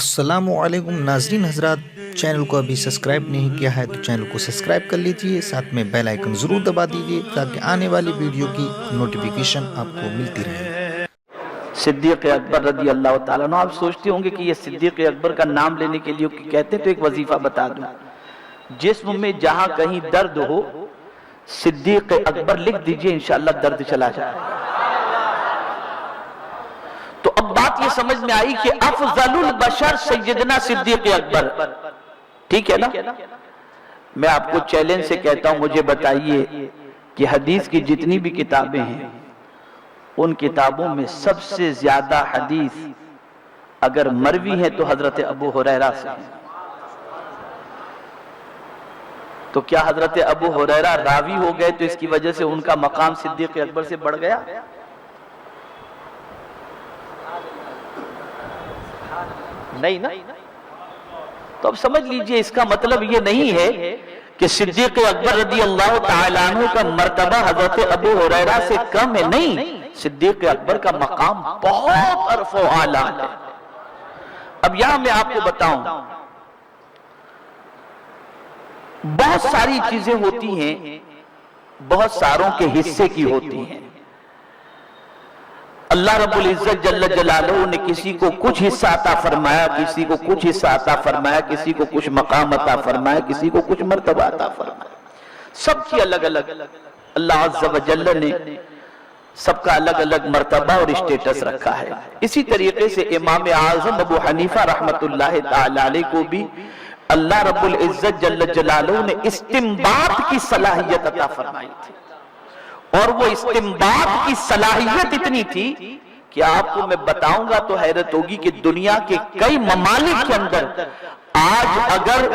السلام علیکم ناظرین حضرات، چینل کو ابھی سبسکرائب نہیں کیا ہے تو چینل کو سبسکرائب کر لیجئے، ساتھ میں بیل آئیکن ضرور دبا دیجئے تاکہ آنے والی ویڈیو کی نوٹیفیکیشن آپ کو ملتی رہے۔ صدیق اکبر رضی اللہ تعالیٰ عنہ، آپ سوچتے ہوں گے کہ یہ صدیق اکبر کا نام لینے کے لیے کہتے ہیں، تو ایک وظیفہ بتا دوں، جسم میں جہاں کہیں درد ہو صدیق اکبر لکھ دیجئے، انشاءاللہ درد چلا جائے۔ تو اب بات یہ سمجھ میں آئی کہ افضل البشر سیدنا صدیق اکبر، ٹھیک ہے نا؟ میں آپ کو چیلنج سے کہتا ہوں، مجھے بتائیے کہ حدیث کی جتنی بھی کتابیں ہیں ان کتابوں میں سب سے زیادہ حدیث اگر مروی ہے تو حضرت ابو ہریرہ سے ہے، تو کیا حضرت ابو ہریرہ راوی ہو گئے تو اس کی وجہ سے ان کا مقام صدیق اکبر سے بڑھ گیا؟ نہیں نا؟ تو اب سمجھ لیجئے اس کا مطلب یہ نہیں ہے کہ صدیق اکبر رضی اللہ تعالیٰ عنہ کا مرتبہ حضرت ابو ہریرہ سے کم ہے، نہیں، صدیق اکبر کا مقام بہت عرف و اعلیٰ ہے۔ اب یہاں میں آپ کو بتاؤں، بہت ساری چیزیں ہوتی ہیں، بہت ساروں کے حصے کی ہوتی ہیں۔ اللہ رب العزت جل جلالہ نے کسی کو کچھ حصہ عطا فرمایا، کسی کو کچھ حصہ عطا فرمایا، کسی کو کچھ مقام عطا فرمایا، کسی کو کچھ مرتبہ عطا فرمایا، سب کی الگ الگ اللہ عز و جل نے سب کا الگ الگ مرتبہ اور اسٹیٹس رکھا ہے۔ اسی طریقے سے امام اعظم ابو حنیفہ رحمت اللہ تعالی علیہ کو بھی اللہ رب العزت جل جلالہ نے استنباط کی صلاحیت عطا فرمائی تھی، اور وہ استنباط کی صلاحیت اتنی تھی کہ آپ کو میں بتاؤں گا تو حیرت ہوگی کہ دنیا کے کئی ممالک کے اندر آج اگر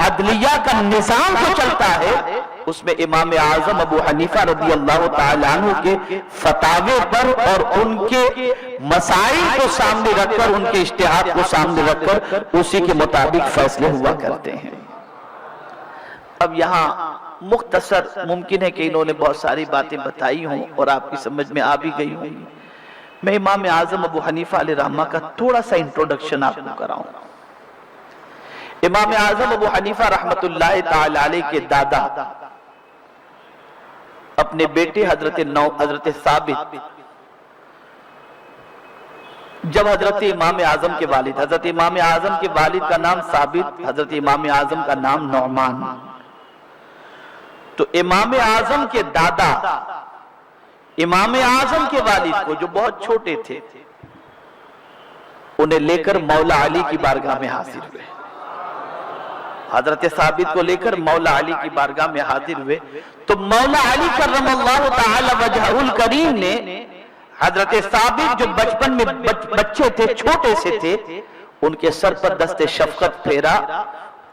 عدلیہ کا نظام جو چلتا ہے اس میں امام اعظم ابو حنیفہ رضی اللہ تعالیٰ عنہ کے فتاوے پر اور ان کے مسائل کو سامنے رکھ کر، ان کے اجتہاد کو سامنے رکھ کر اسی کے مطابق فیصلے ہوا کرتے ہیں۔ اب یہاں مختصر ممکن ہے کہ انہوں نے بہت ساری باتیں بتائی ہوں اور آپ کی سمجھ میں آ بھی گئی ہوں، میں امام اعظم ابو حنیفہ علیہ رحمہ کا تھوڑا سا انٹروڈکشن آپ کو کراؤں۔ امام اعظم ابو حنیفہ رحمت اللہ تعالی علیہ کے دادا اپنے بیٹے حضرت ثابت، جب حضرت امام اعظم کے والد، حضرت امام اعظم کے والد کا نام ثابت، حضرت امام اعظم کا نام نعمان، تو امام اعظم کے دادا امام اعظم کے والد کو جو بہت چھوٹے تھے انہیں لے کر مولا علی کی بارگاہ میں حاضر ہوئے، حضرت ثابت کو لے کر مولا علی کی بارگاہ میں حاضر ہوئے، تو مولا علی کرم اللہ تعالی وجہہ الکریم نے حضرت ثابت جو بچپن میں بچے تھے، چھوٹے سے تھے، ان کے سر پر دست شفقت پھیرا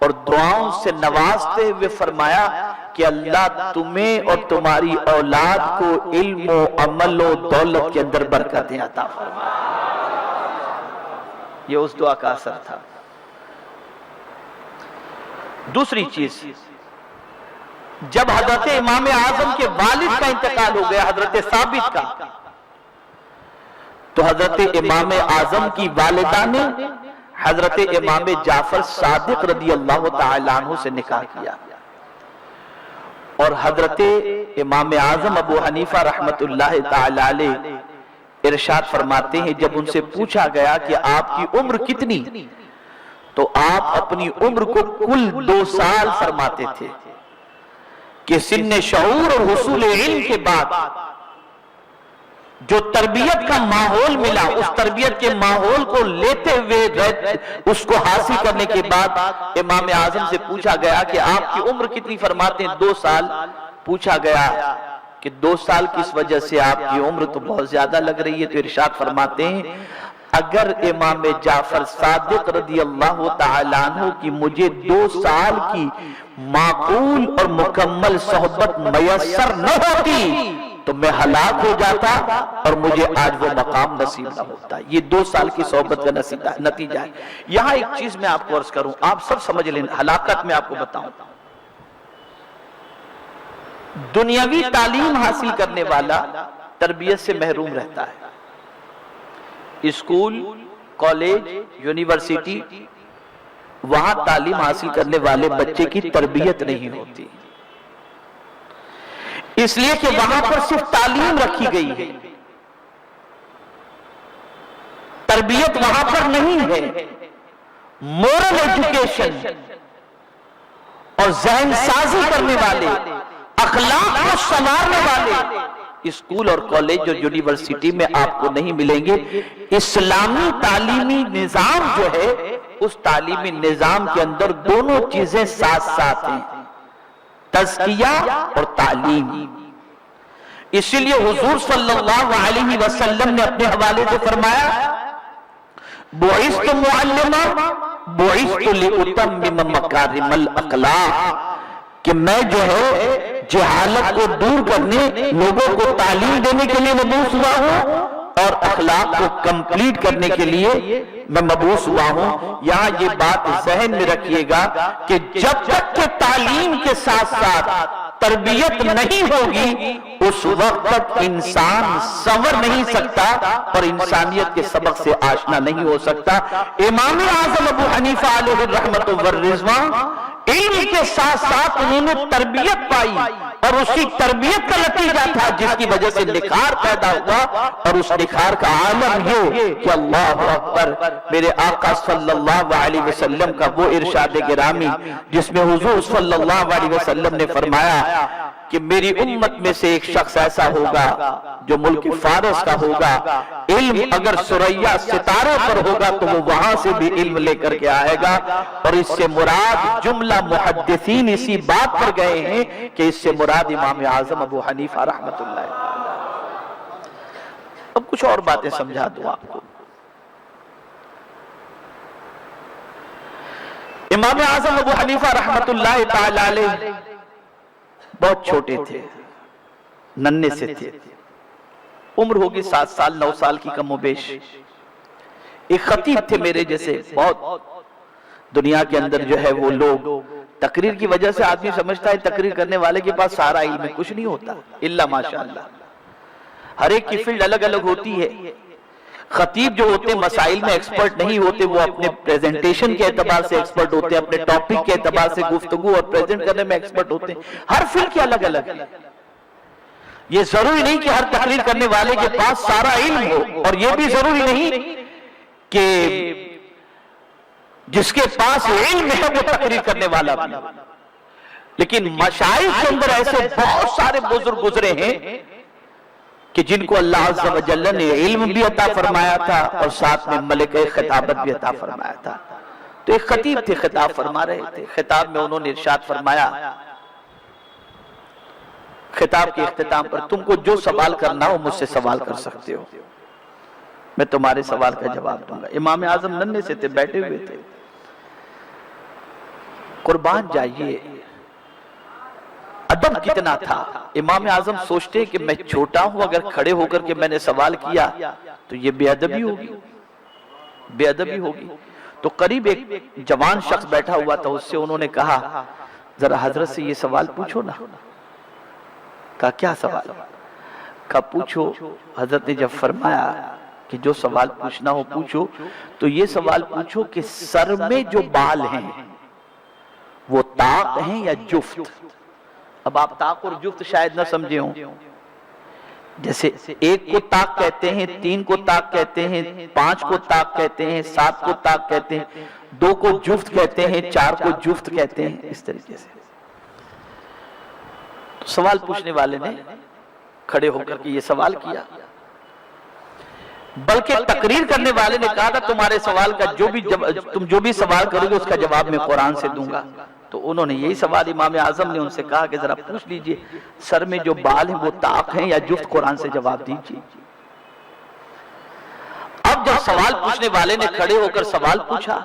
اور دعاؤں سے نوازتے ہوئے فرمایا کہ اللہ تمہیں اور تمہاری اولاد کو علم و عمل و دولت کے اندر برکتیں عطا فرما۔ یہ اس دعا کا اثر تھا۔ دوسری چیز، جب حضرت امام اعظم کے والد کا انتقال ہو گیا، حضرت ثابت کا، تو حضرت امام اعظم کی والدہ نے حضرت امام جعفر صادق رضی اللہ تعالیٰ عنہ سے نکاح کیا، اور حضرت امام اعظم ابو حنیفہ رحمت اللہ تعالی علیہ ارشاد فرماتے ہیں، جب ان سے پوچھا گیا کہ آپ کی عمر کتنی، تو آپ اپنی عمر کو کل 2 سال فرماتے تھے کہ سن شعور اور حصول علم کے بعد جو تربیت کا ماحول ملا، اس تربیت کے ماحول کو لیتے ہوئے اس کو حاصل کرنے کے بعد امام اعظم سے پوچھا گیا کہ آپ کی عمر کتنی، فرماتے ہیں 2 سال۔ پوچھا گیا کہ 2 سال کس وجہ سے، آپ کی عمر تو بہت زیادہ لگ رہی ہے، تو ارشاد فرماتے ہیں اگر امام جعفر صادق رضی اللہ تعالیٰ عنہ کی مجھے 2 سال کی معقول اور مکمل صحبت میسر نہ ہوتی تو میں ہلاک ہو جاتا اور مجھے آج وہ مقام نصیب نہ ہوتا۔ یہ 2 سال کی صحبت کا نتیجہ ہے۔ یہاں ایک چیز میں آپ کو عرض کروں، آپ سب سمجھ لیں، ہلاکت میں آپ کو بتاؤں، دنیاوی تعلیم حاصل کرنے والا تربیت سے محروم رہتا ہے، اسکول کالج، یونیورسٹی، وہاں تعلیم حاصل کرنے والے بچے کی تربیت نہیں ہوتی، اس لیے کہ وہاں پر صرف تعلیم رکھی گئی ہے، تربیت وہاں پر نہیں ہے۔ مورل ایجوکیشن اور ذہن سازی کرنے والے، اخلاق کو سنوارنے والے اسکول اور کالج اور یونیورسٹی میں آپ کو نہیں ملیں گے۔ اسلامی تعلیمی نظام جو ہے، اس تعلیمی نظام کے اندر دونوں چیزیں ساتھ ساتھ ہیں، تزکیہ اور تعلیم۔ اسی لیے حضور صلی اللہ علیہ وسلم نے اپنے حوالے سے فرمایا، بعثت معلما بعثت لأتمم مکارم الاخلاق، کہ میں جو ہے جہالت کو دور کرنے، لوگوں کو تعلیم دینے کے لیے مبعوث ہوا ہوں، اور اخلاق کو کمپلیٹ کرنے کے لیے میں مبعوث ہوا ہوں۔ یہاں یہ بات ذہن میں رکھیے گا کہ جب تک کہ تعلیم کے ساتھ ساتھ تربیت نہیں ہوگی، اس وقت تک انسان سنور نہیں سکتا اور انسانیت کے سبق سے آشنا نہیں ہو سکتا۔ امام اعظم ابو حنیفہ علیہ الرحمۃ والرضوان علم کے ساتھ ساتھ انہوں نے تربیت پائی، اور اسی تربیت کا نتیجہ تھا جس کی وجہ سے نکھار پیدا ہوا، اور اس نکھار کا عالم یہ کہ اللہ اکبر، میرے آقا صلی اللہ علیہ وسلم کا وہ ارشاد گرامی جس میں حضور صلی اللہ علیہ وسلم نے فرمایا کہ میری امت میں سے ایک شخص ایسا ہوگا جو ملک فارس کا ہوگا، علم اگر ثریا ستارے پر ہوگا تو وہ وہاں سے بھی علم لے کر کے آئے گا، اور اس سے مراد جملہ محدثین اسی بات پر گئے ہیں کہ اس سے مراد امام اعظم ابو حنیفہ رحمۃ اللہ تعالی۔ اب کچھ اور باتیں سمجھا دوں آپ کو۔ امام اعظم ابو حنیفہ رحمۃ اللہ تعالی علیہ بہت چھوٹے تھے، ننھے سے تھے، عمر ہوگی 7 سال 9 سال کی کم و بیش۔ ایک خطیب تھے میرے جیسے، بہت دنیا کے اندر جو ہے وہ لوگ تقریر کی وجہ سے آدمی سمجھتا ہے تقریر کرنے والے کے پاس سارا علم ہے، کچھ نہیں ہوتا الا ماشاءاللہ۔ ہر ایک کی فیلڈ الگ الگ ہوتی ہے۔ خطیب جو ہوتے ہیں مسائل میں ایکسپرٹ نہیں ہوتے، وہ اپنے پریزنٹیشن کے اعتبار سے ایکسپرٹ ہوتے ہیں، اپنے ٹاپک کے اعتبار سے گفتگو اور پریزنٹ کرنے میں ایکسپرٹ ہوتے ہیں۔ ہر فیلڈ کے الگ الگ ہے۔ یہ ضروری نہیں کہ ہر تقریر کرنے والے کے پاس سارا علم ہو، اور یہ بھی ضروری نہیں کہ جس کے پاس علم ہے وہ تقریر کرنے والا بھی ہو۔ لیکن مشائخ کے اندر ایسے بہت سارے بزرگ گزرے ہیں کہ جن کو اللہ عز و جل نے علم بھی عطا فرمایا تھا اور ساتھ میں ملکہ خطابت بھی عطا فرمایا تھا۔ تو ایک خطیب تھے، خطاب فرما رہے تھے۔ خطاب میں انہوں نے ارشاد فرمایا، خطاب کے اختتام پر، تم کو جو سوال کرنا ہو مجھ سے سوال کر سکتے ہو، میں تمہارے سوال کا جواب دوں گا۔ امام اعظم ننھے سے تھے، بیٹھے ہوئے تھے۔ قربان جائیے ادب کتنا تھا۔ امام اعظم سوچتے کہ میں چھوٹا ہوں، اگر کھڑے ہو کر کے میں نے سوال کیا تو یہ بے ادبی ہوگی، بے ادبی ہوگی۔ تو قریب ایک جوان شخص بیٹھا ہوا تھا، اس سے انہوں نے کہا ذرا حضرت سے یہ سوال پوچھو نا۔ کہا کیا سوال؟ کہا پوچھو۔ حضرت نے جب فرمایا کہ جو سوال پوچھنا ہو پوچھو، تو یہ سوال پوچھو کہ سر میں جو بال ہیں وہ طاق ہیں یا جفت؟ اب آپ طاق اور جفت شاید نہ سمجھے ہوں۔ جیسے 1 کو طاق کہتے ہیں، 3 کو طاق کہتے ہیں، 5 کو طاق کہتے ہیں، 7 کو طاق کہتے ہیں، 2 کو جفت کہتے ہیں، 4 کو جفت کہتے ہیں، اس طریقے سے۔ تو سوال پوچھنے والے نے کھڑے ہو کر کے یہ سوال کیا، بلکہ تقریر کرنے والے نے کہا تھا تمہارے سوال کا تم جو بھی سوال کرو گے اس کا جواب میں قرآن سے دوں گا۔ تو انہوں نے یہی سوال امام اعظم نے ان سے کہا کہ ذرا پوچھ لیجئے سر میں جو بال ہیں وہ طاق ہیں یا جفت؟ قرآن سے جواب دیجئے۔ اب جب سوال پوچھنے والے نے کھڑے ہو کر سوال پوچھا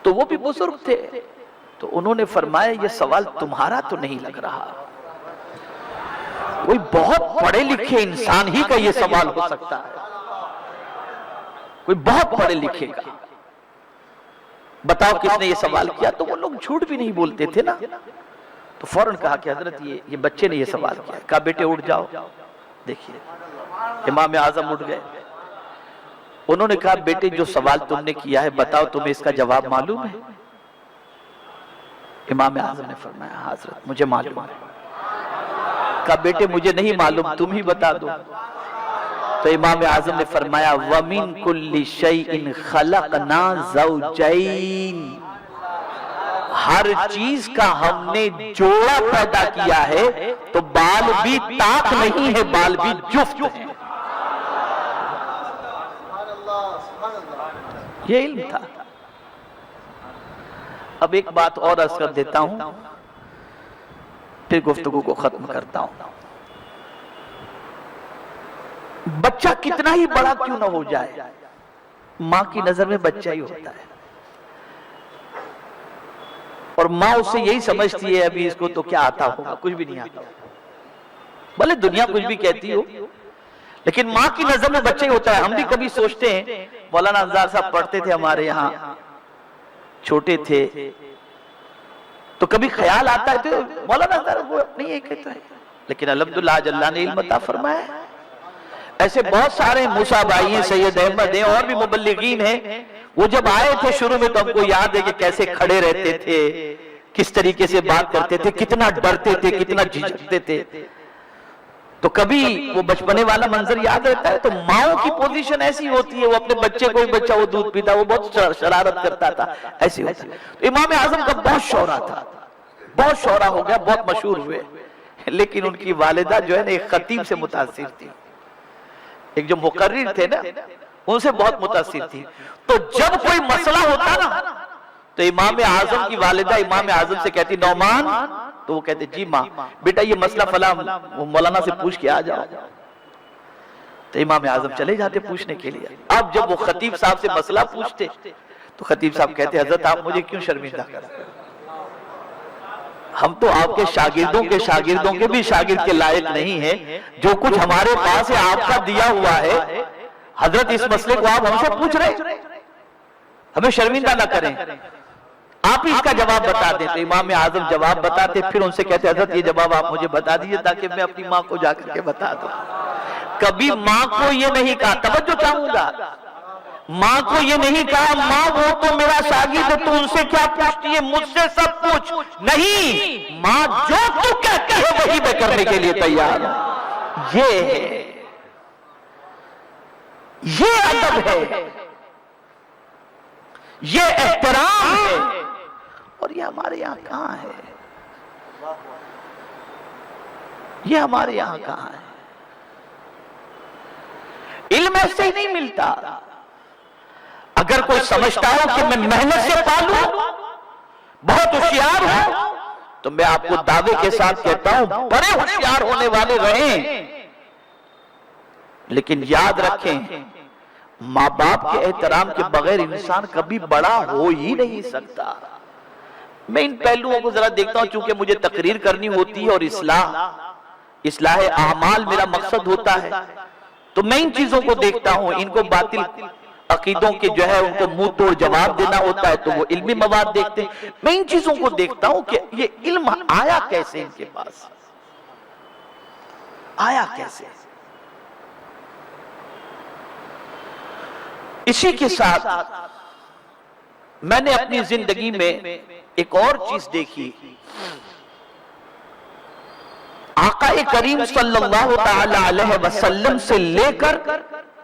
تو وہ بھی بزرگ تھے، تو انہوں نے فرمایا یہ سوال تمہارا تو نہیں لگ رہا، کوئی بہت پڑھے لکھے انسان ہی کا یہ سوال ہو سکتا ہے، کوئی بہت پڑھے لکھے کا۔ بتاؤ کس نے یہ سوال کیا؟ تو وہ لوگ جھوٹ بھی نہیں بولتے تھے نا، تو فوراً کہا کہ حضرت یہ بچے نے یہ سوال کیا۔ کہا بیٹے اٹھ جاؤ۔ دیکھیے امام اعظم اٹھ گئے، انہوں نے کہا بیٹے جو سوال تم نے کیا ہے بتاؤ تمہیں اس کا جواب معلوم ہے؟ امام اعظم نے فرمایا حضرت مجھے معلوم ہے۔ کہا بیٹے مجھے نہیں معلوم تم ہی بتا دو۔ تو امام اعظم نے فرمایا وَمِن كُلِّ شَيْءٍ خَلَقْنَا زَوْجَيْن، ہر چیز کا ہم نے جوڑا پیدا کیا ہے، تو بال بھی طاق نہیں ہے، بال بھی جفت ہے۔ یہ علم تھا۔ اب ایک بات اور عرض کر دیتا ہوں پھر گفتگو کو ختم کرتا ہوں۔ بچہ کتنا ہی بڑا کیوں نہ ہو جائے، ماں کی نظر میں بچہ ہی ہوتا ہے، اور ماں اس سے یہی سمجھتی ہے ابھی اس کو تو کیا آتا ہوگا، کچھ بھی نہیں آتا، بھلے دنیا کچھ بھی کہتی ہو لیکن ماں کی نظر میں بچہ ہی ہوتا ہے۔ ہم بھی کبھی سوچتے ہیں، مولانا انصار صاحب پڑھتے تھے ہمارے یہاں، چھوٹے تھے تو کبھی خیال آتا ہے تو مولانا انصار وہ نہیں ہے کہتا ہے، لیکن الحمدللہ آج اللہ نے علم عطا فرمایا ہے۔ ایسے بہت سارے موسیٰ بھائی ہیں، سید احمد ہیں، اور بھی مبلغین ہیں، وہ جب آئے تھے شروع میں تو ہم کو یاد ہے کہ کیسے کھڑے رہتے تھے، کس طریقے سے بات کرتے تھے، کتنا ڈرتے تھے، کتنا جھجکتے تھے، تو کبھی وہ بچپنے والا منظر یاد رہتا ہے۔ تو ماؤں کی پوزیشن ایسی ہوتی ہے، وہ اپنے بچے کوئی بچہ وہ دودھ پیتا وہ بہت شرارت کرتا تھا، ایسی ہوتی ہے۔ تو امام اعظم کا بہت شہرہ تھا، بہت شہرہ ہو گیا، بہت مشہور ہوئے، لیکن ان کی والدہ جو ہے نا ایک خطیب سے متاثر تھی، ایک جو مقرر تھے نا ان سے بہت متاثر تھی۔ تو جب کوئی مسئلہ ہوتا نا تو امام اعظم کی والدہ امام اعظم سے کہتی نعمان، تو وہ کہتے جی ماں، بیٹا یہ مسئلہ فلاں مولانا سے پوچھ کے آ جاؤ۔ تو امام اعظم چلے جاتے پوچھنے کے لیے۔ اب جب وہ خطیب صاحب سے مسئلہ پوچھتے تو خطیب صاحب کہتے حضرت آپ مجھے کیوں شرمندہ کرتے، ہم تو آپ کے شاگردوں کے بھی شاگرد کے لائق نہیں ہیں، جو کچھ ہمارے پاس ہے آپ کا دیا ہوا ہے، حضرت اس مسئلے کو آپ ہم سے پوچھ رہے، ہمیں شرمندہ نہ کریں، آپ ہی اس کا جواب بتا دیں۔ تو امام اعظم جواب بتاتے، پھر ان سے کہتے حضرت یہ جواب آپ مجھے بتا دیجئے تاکہ میں اپنی ماں کو جا کر کے بتا دوں۔ کبھی ماں کو یہ نہیں کہا، توجہ چاہوں گا، ماں کو یہ نہیں کہا ماں وہ تو میرا شاگرد ہے تو ان سے کیا پوچھتی ہے، مجھ سے سب پوچھ، نہیں، ماں جو تو کہتی ہے وہی میں کرنے کے لیے تیار ہوں۔ یہ ہے، یہ ادب ہے، یہ احترام ہے، اور یہ ہمارے یہاں کہاں ہے، یہ ہمارے یہاں کہاں ہے۔ علم ایسے ہی نہیں ملتا۔ اگر کوئی سمجھتا ہو کہ میں محنت سے پالوں، بہت ہوشیار ہوں، تو میں آپ کو دعوے کے ساتھ کہتا ہوں بڑے ہوشیار ہونے والے رہیں، لیکن یاد رکھیں ماں باپ کے احترام کے بغیر انسان کبھی بڑا ہو ہی نہیں سکتا۔ میں ان پہلوؤں کو ذرا دیکھتا ہوں چونکہ مجھے تقریر کرنی ہوتی ہے اور اصلاح اعمال میرا مقصد ہوتا ہے، تو میں ان چیزوں کو دیکھتا ہوں۔ ان کو باطل عقیدوں کے جو ہے ان کو منہ توڑ جواب دینا ہوتا ہے تو وہ علمی مواد دیکھتے ہیں۔ میں ان چیزوں کو دیکھتا ہوں کہ یہ علم آیا کیسے ان کے پاس، آیا کیسے۔ اسی کے ساتھ میں نے اپنی زندگی میں ایک اور چیز دیکھی، آقا کریم صلی اللہ تعالی علیہ وسلم سے لے کر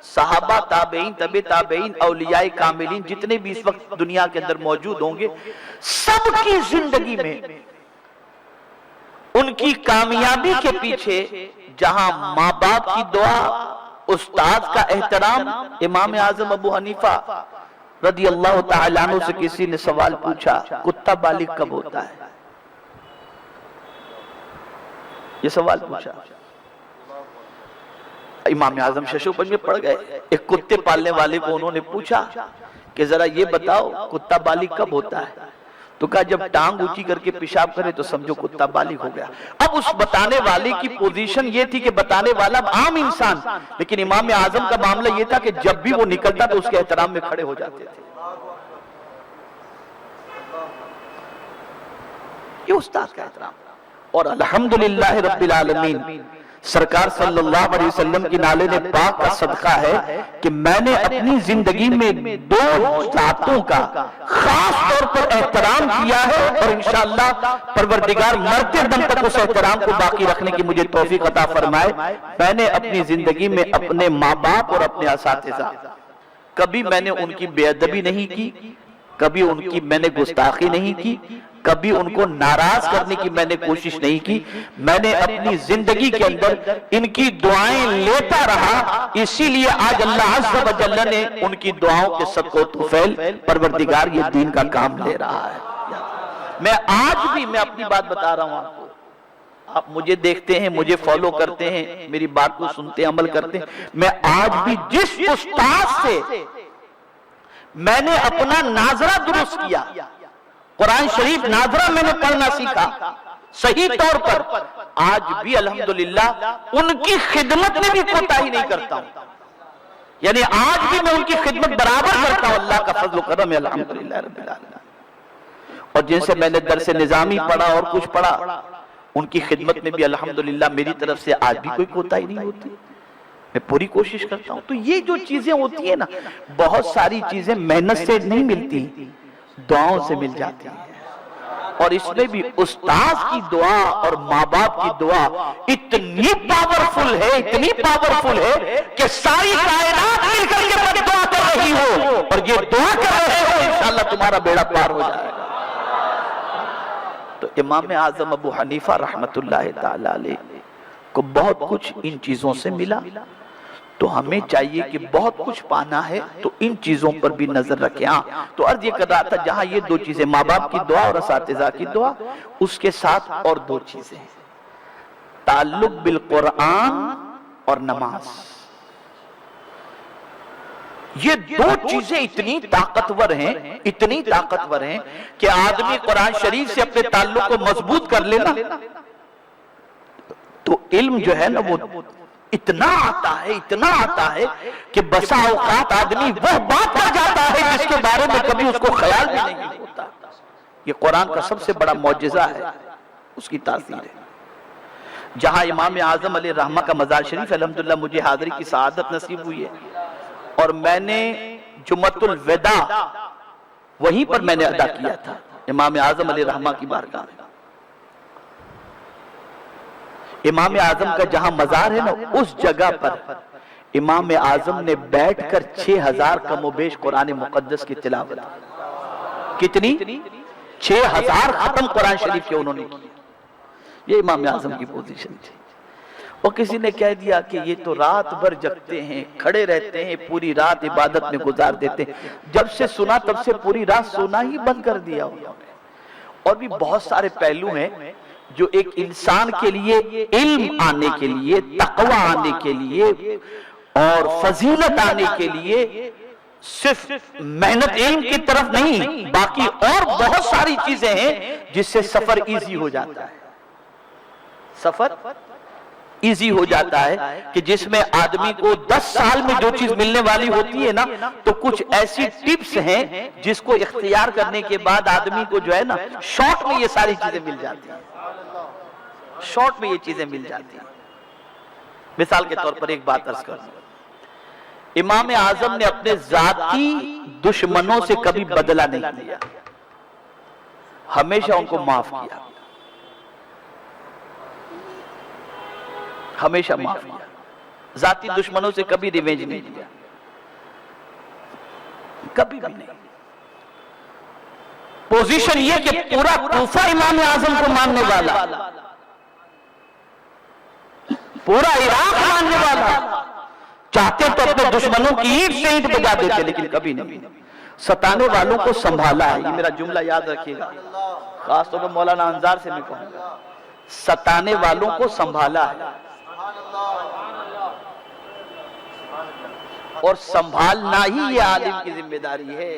صحابہ، تابعین، تبع تابعین، اولیاء کاملین، جتنے بھی اس وقت دنیا کے اندر موجود ہوں گے، سب کی زندگی میں ان کی کامیابی کے پیچھے جہاں ماں باپ کی دعا، استاد کا احترام۔ امام اعظم ابو حنیفہ رضی اللہ تعالیٰ عنہ سے کسی نے سوال پوچھا کتا بالغ کب ہوتا ہے، یہ سوال پوچھا، امام اعظم ششوپج میں پڑ گئے۔ ایک کتے پالنے والے کو انہوں نے پوچھا کہ ذرا یہ بتاؤ کتا بالغ کب ہوتا ہے، تو کہا جب ٹانگ اونچی کر کے پیشاب کرے تو سمجھو کتا بالغ ہو گیا۔ اب اس بتانے والے کی پوزیشن یہ تھی کہ بتانے والا عام انسان، لیکن امام اعظم کا معاملہ یہ تھا کہ جب بھی وہ نکلتا تو اس کے احترام میں کھڑے ہو جاتے تھے۔ یہ استاد کا احترام، اور الحمدللہ رب العالمین سرکار صلی اللہ علیہ وسلم کی نالے نے پاک کا صدقہ ہے کہ میں نے اپنی زندگی میں دو ذاتوں کا خاص طور پر احترام کیا ہے، اور انشاءاللہ پروردگار مرتے دم تک اس احترام کو باقی رکھنے کی مجھے توفیق عطا فرمائے۔ میں نے اپنی زندگی میں اپنے ماں باپ اور اپنے اساتذہ، کبھی میں نے ان کی بے ادبی نہیں کی، کبھی ان کی میں نے گستاخی نہیں کی، کبھی ان کو ناراض کرنے کی میں نے کوشش نہیں کی۔ میں نے اپنی زندگی کے اندر ان کی دعائیں لیتا رہا، اسی لیے آج اللہ عز و جل نے ان کی دعاؤں کے صدقہ و طفیل پروردگار یہ دین کا کام لے رہا ہے۔ میں آج بھی میں اپنی بات بتا رہا ہوں آپ کو، آپ مجھے دیکھتے ہیں، مجھے فالو کرتے ہیں، میری بات کو سنتے ہیں، عمل کرتے ہیں۔ میں آج بھی جس استاد سے میں نے اپنا ناظرہ درست کیا، قرآن شریف ناظرہ میں نے پڑھنا سیکھا صحیح طور پر، آج بھی الحمدللہ ان کی خدمت میں بھی کوتاہی نہیں کرتا ہوں، یعنی آج بھی میں ان کی خدمت برابر کرتا ہوں۔ اللہ کا فضل و کرم ہے الحمدللہ رب العالمین۔ اور جن سے میں نے درس نظامی پڑھا اور کچھ پڑھا، ان کی خدمت میں بھی الحمدللہ میری طرف سے آج بھی کوئی کوتاہی نہیں ہوتی، میں پوری کوشش کرتا ہوں۔ تو یہ جو چیزیں ہوتی ہیں نا، بہت ساری چیزیں محنت سے نہیں ملتی، دعاؤں سے مل جاتی ہیں، اور اس میں بھی استاذ کی دعا اور ماں باپ کی دعا اتنی پاورفل ہے، اتنی پاورفل ہے کہ ساری کائنات مل کر کے بد دعا کر رہی ہو اور یہ دعا کر رہے ہو، انشاءاللہ تمہارا بیڑا پار ہو جائے گا۔ تو امام اعظم ابو حنیفہ رحمت اللہ تعالی علیہ کو بہت کچھ ان چیزوں سے ملا، تو ہمیں چاہیے کہ بہت کچھ پانا ہے تو ان چیزوں پر بھی نظر رکھیں۔ تو عرض یہ کر رہا تھا، جہاں یہ دو چیزیں ماں باپ کی دعا اور اساتذہ کی دعا، اس کے ساتھ اور دو چیزیں، تعلق بالقرآن اور نماز۔ یہ دو چیزیں اتنی طاقتور ہیں، اتنی طاقتور ہیں کہ آدمی قرآن شریف سے اپنے تعلق کو مضبوط کر لینا تو علم جو ہے نا وہ اتنا آتا ہے کہ بسا اوقات آدمی وہ بات کر جاتا ہے جس کے بارے میں کبھی اس کو خیال بھی نہیں ہوتا۔ یہ قرآن کا سب سے بڑا معجزہ ہے، اس کی تاثیر ہے۔ جہاں امام اعظم علیہ رحمہ کا مزار شریف الحمدللہ مجھے حاضری کی سعادت نصیب ہوئی ہے، اور میں نے جمعۃ الوداع وہیں پر میں نے ادا کیا تھا، امام اعظم علیہ رحمہ کی بارگاہ میں۔ امام اعظم کا جہاں مزار ہے نا، اس جگہ پر امام اعظم نے بیٹھ کر 6000 کم و بیش قرآن مقدس کی تلاوت، کتنی 6000 ختم قرآن شریف کے انہوں نے کی۔ یہ امام اعظم کی پوزیشن تھی۔ اور کسی نے کہہ دیا کہ یہ تو رات بھر جگتے ہیں، کھڑے رہتے ہیں، پوری رات عبادت میں گزار دیتے ہیں۔ جب سے سنا تب سے پوری رات سونا ہی بند کر دیا انہوں نے۔ اور بھی بہت سارے پہلو ہیں جو ایک انسان کے لیے علم آنے کے لیے، تقوی آنے کے لیے اور فضیلت آنے کے لیے صرف محنت علم کی طرف نہیں، باقی اور بہت ساری چیزیں ہیں جس سے سفر ایزی ہو جاتا ہے۔ سفر ایزی ہو جاتا ہے کہ جس میں آدمی کو 10 سال میں جو چیز ملنے والی ہوتی ہے نا، تو کچھ ایسی ٹپس ہیں جس کو اختیار کرنے کے بعد آدمی کو جو ہے نا شارٹ میں یہ ساری چیزیں مل جاتی ہیں، شارٹ میں یہ چیزیں مل جاتی ہیں۔ مثال کے طور پر ایک بات عرض کروں، امام اعظم نے اپنے ذاتی دشمنوں سے کبھی بدلہ نہیں لیا، ہمیشہ ان کو معاف کیا، ہمیشہ معاف کیا، ذاتی دشمنوں سے کبھی ریونج نہیں لیا، کبھی بھی نہیں۔ پوزیشن یہ کہ پورا کوفہ امام اعظم کو ماننے والا، پورا عراق ماننے والا، چاہتے تو اپنے دشمنوں کی اینٹ سے اینٹ بجا دیتے، لیکن کبھی نہیں۔ ستانے والوں کو سنبھالا ہے، یہ میرا جملہ یاد رکھیے گا، خاص طور پر مولانا انصار سے میں کہوں گا، ستانے والوں کو سنبھالا ہے، اور سنبھالنا ہی یہ عالم کی ذمہ داری ہے،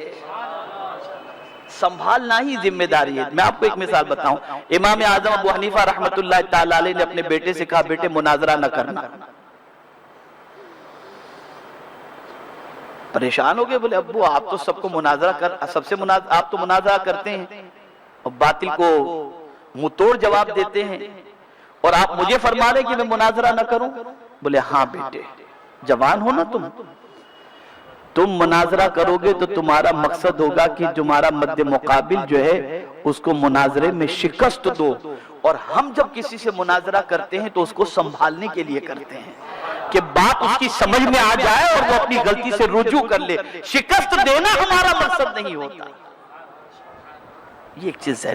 سنبھالنا ہی ذمہ داری ہے۔ میں آپ کو ایک مثال بتاؤں، امام اعظم ابو حنیفہ رحمت اللہ تعالی علیہ نے اپنے بیٹے سے کہا، بیٹے مناظرہ نہ کرنا۔ پریشان ہو گئے، بولے ابو آپ تو سب کو مناظرہ آپ تو مناظرہ کرتے ہیں اور باطل کو منہ توڑ جواب دیتے ہیں، اور آپ مجھے فرما رہے کہ میں مناظرہ نہ کروں؟ بولے ہاں بیٹے، جوان ہو نا تم مناظرہ کرو گے تو تمہارا مقصد ہوگا کہ تمہارا مد مقابل جو ہے اس کو مناظرے میں شکست دو، اور ہم جب کسی سے مناظرہ کرتے ہیں تو اس کو سنبھالنے کے لیے کرتے ہیں کہ بات اس کی سمجھ میں آ جائے اور وہ اپنی غلطی سے رجوع کر لے۔ شکست دینا ہمارا مقصد نہیں ہوتا، یہ ایک چیز ہے۔